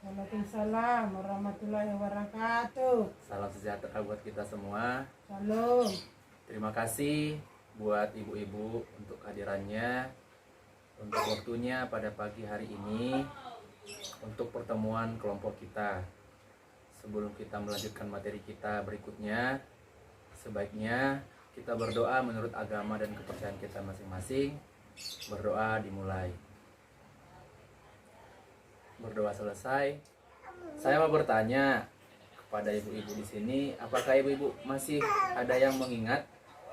Waalaikumsalam warahmatullahi wabarakatuh. Salam sejahtera buat kita semua. Salam. Terima kasih buat ibu-ibu untuk kehadirannya, untuk waktunya pada pagi hari ini, untuk pertemuan kelompok kita. Sebelum kita melanjutkan materi kita berikutnya, sebaiknya kita berdoa menurut agama dan kepercayaan kita masing-masing. Berdoa dimulai. Berdoa selesai, saya mau bertanya kepada ibu-ibu di sini, apakah ibu-ibu masih ada yang mengingat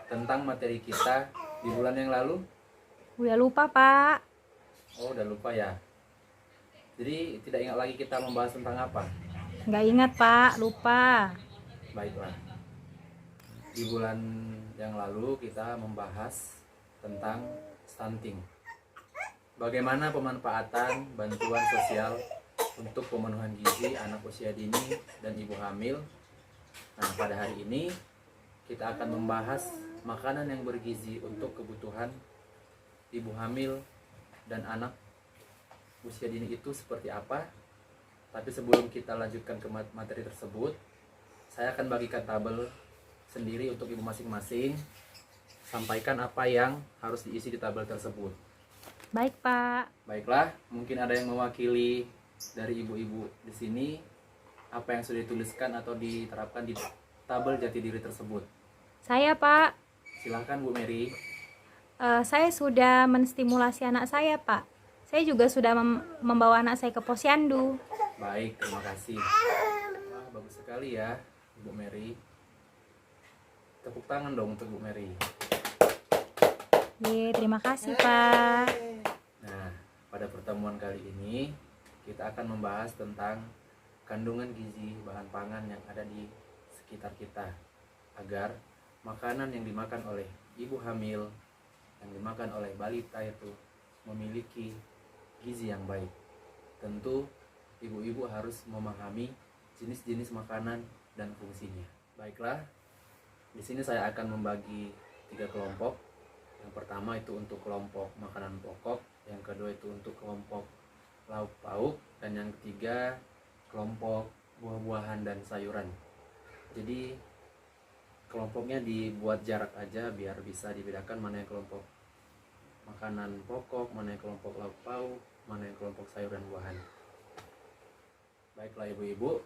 tentang materi kita di bulan yang lalu? Udah lupa, Pak. Oh, udah lupa ya. Jadi tidak ingat lagi kita membahas tentang apa? Nggak ingat, Pak. Lupa. Baiklah. Di bulan yang lalu kita membahas tentang stunting. Bagaimana pemanfaatan bantuan sosial untuk pemenuhan gizi anak usia dini dan ibu hamil. Nah, pada hari ini kita akan membahas makanan yang bergizi untuk kebutuhan ibu hamil dan anak usia dini itu seperti apa. Tapi sebelum kita lanjutkan ke materi tersebut, saya akan bagikan tabel sendiri untuk ibu masing-masing. Sampaikan apa yang harus diisi di tabel tersebut. Baik, Pak. Baiklah, mungkin ada yang mewakili dari ibu-ibu di sini apa yang sudah dituliskan atau diterapkan di tabel jati diri tersebut. Saya, Pak. Silahkan Bu Mary. Saya sudah menstimulasi anak saya, Pak. Saya juga sudah membawa anak saya ke posyandu. Baik, terima kasih. Wah, bagus sekali ya, Bu Mary. Tepuk tangan dong untuk Bu Mary. Terima kasih, Pak. Nah, pada pertemuan kali ini kita akan membahas tentang kandungan gizi bahan pangan yang ada di sekitar kita, agar makanan yang dimakan oleh ibu hamil, yang dimakan oleh balita itu memiliki gizi yang baik. Tentu ibu-ibu harus memahami jenis-jenis makanan dan fungsinya. Baiklah, di sini saya akan membagi 3 kelompok. Yang pertama itu untuk kelompok makanan pokok, yang kedua itu untuk kelompok lauk pauk, dan yang ketiga kelompok buah-buahan dan sayuran. Jadi kelompoknya dibuat jarak aja biar bisa dibedakan mana yang kelompok makanan pokok, mana yang kelompok lauk pauk, mana yang kelompok sayur dan buahan. Baiklah ibu-ibu,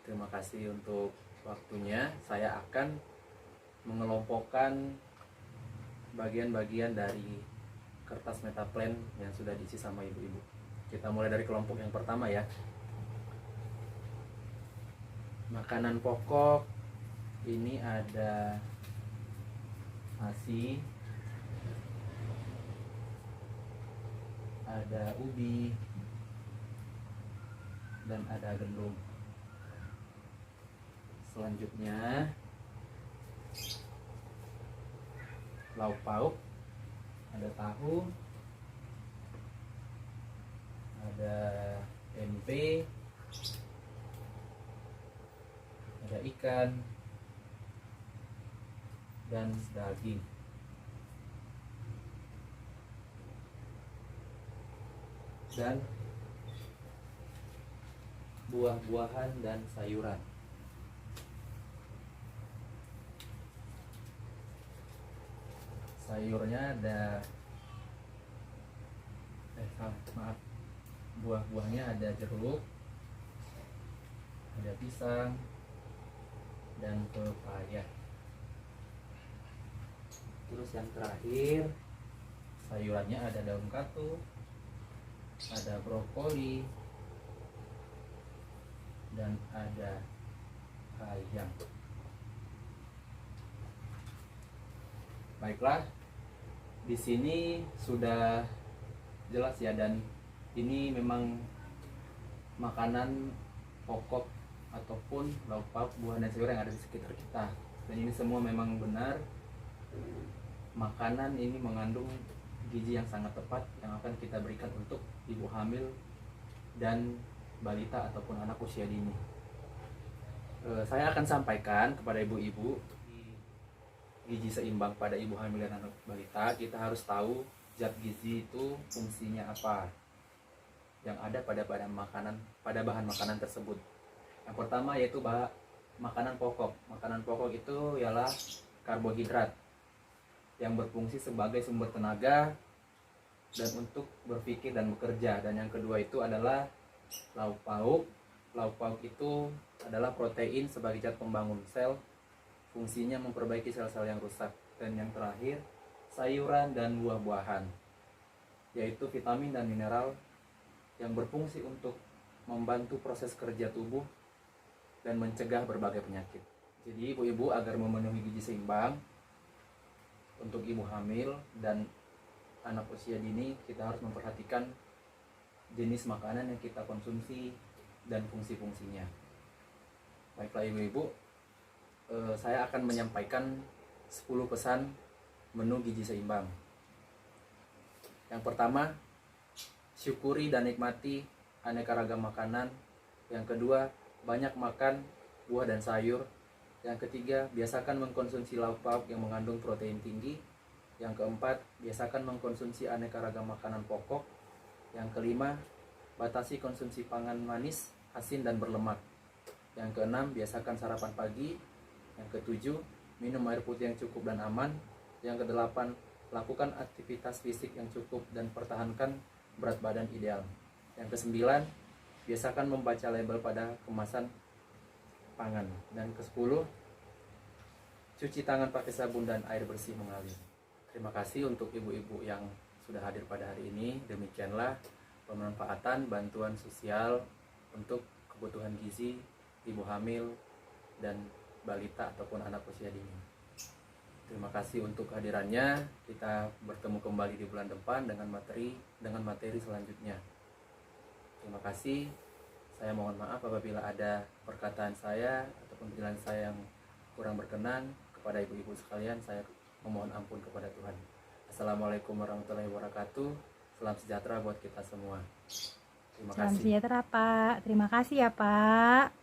terima kasih untuk waktunya. Saya akan mengelompokkan bagian-bagian dari kertas metaplan yang sudah diisi sama ibu-ibu. Kita mulai dari kelompok yang pertama ya. Makanan pokok ini ada nasi, ada ubi, dan ada gandum. Selanjutnya lauk pauk, ada tahu, ada tempe, ada ikan, dan daging. Dan buah-buahan dan sayuran. Sayurnya ada buah-buahnya ada jeruk, ada pisang, dan pepaya. Terus yang terakhir, sayurannya ada daun katu, ada brokoli, dan ada ayam. Baiklah, di sini sudah jelas ya, dan ini memang makanan pokok ataupun lauk pauk, buah dan sayur yang ada di sekitar kita. Dan ini semua memang benar, makanan ini mengandung gizi yang sangat tepat yang akan kita berikan untuk ibu hamil dan balita ataupun anak usia dini. Saya akan sampaikan kepada ibu-ibu gizi seimbang pada ibu hamil dan anak balita. Kita harus tahu zat gizi itu fungsinya apa. yang ada pada bahan makanan tersebut. Yang pertama yaitu makanan pokok. Makanan pokok itu ialah karbohidrat yang berfungsi sebagai sumber tenaga dan untuk berpikir dan bekerja. Dan yang kedua itu adalah lauk pauk. Lauk pauk itu adalah protein sebagai zat pembangun sel, fungsinya memperbaiki sel-sel yang rusak. Dan yang terakhir, sayuran dan buah-buahan, yaitu vitamin dan mineral yang berfungsi untuk membantu proses kerja tubuh dan mencegah berbagai penyakit. Jadi ibu-ibu agar memenuhi gizi seimbang untuk ibu hamil dan anak usia dini, kita harus memperhatikan jenis makanan yang kita konsumsi dan fungsi-fungsinya. Baiklah ibu-ibu, saya akan menyampaikan 10 pesan menu gizi seimbang. Yang pertama, syukuri dan nikmati aneka ragam makanan. Yang kedua, banyak makan buah dan sayur. Yang ketiga, biasakan mengkonsumsi lauk pauk yang mengandung protein tinggi. Yang keempat, biasakan mengkonsumsi aneka ragam makanan pokok. Yang kelima, batasi konsumsi pangan manis, asin, dan berlemak. Yang keenam, biasakan sarapan pagi. Yang ketujuh, minum air putih yang cukup dan aman. Yang kedelapan, lakukan aktivitas fisik yang cukup dan pertahankan berat badan ideal. Yang kesembilan, biasakan membaca label pada kemasan pangan. Dan ke-10, cuci tangan pakai sabun dan air bersih mengalir. Terima kasih untuk ibu-ibu yang sudah hadir pada hari ini. Demikianlah pemanfaatan bantuan sosial untuk kebutuhan gizi ibu hamil dan balita ataupun anak usia dini. Terima kasih untuk kehadirannya. Kita bertemu kembali di bulan depan dengan materi selanjutnya. Terima kasih. Saya mohon maaf apabila ada perkataan saya ataupun penjelasan saya yang kurang berkenan. Kepada ibu-ibu sekalian, saya memohon ampun kepada Tuhan. Assalamualaikum warahmatullahi wabarakatuh. Salam sejahtera buat kita semua. Terima kasih. Salam sejahtera Pak. Terima kasih ya Pak.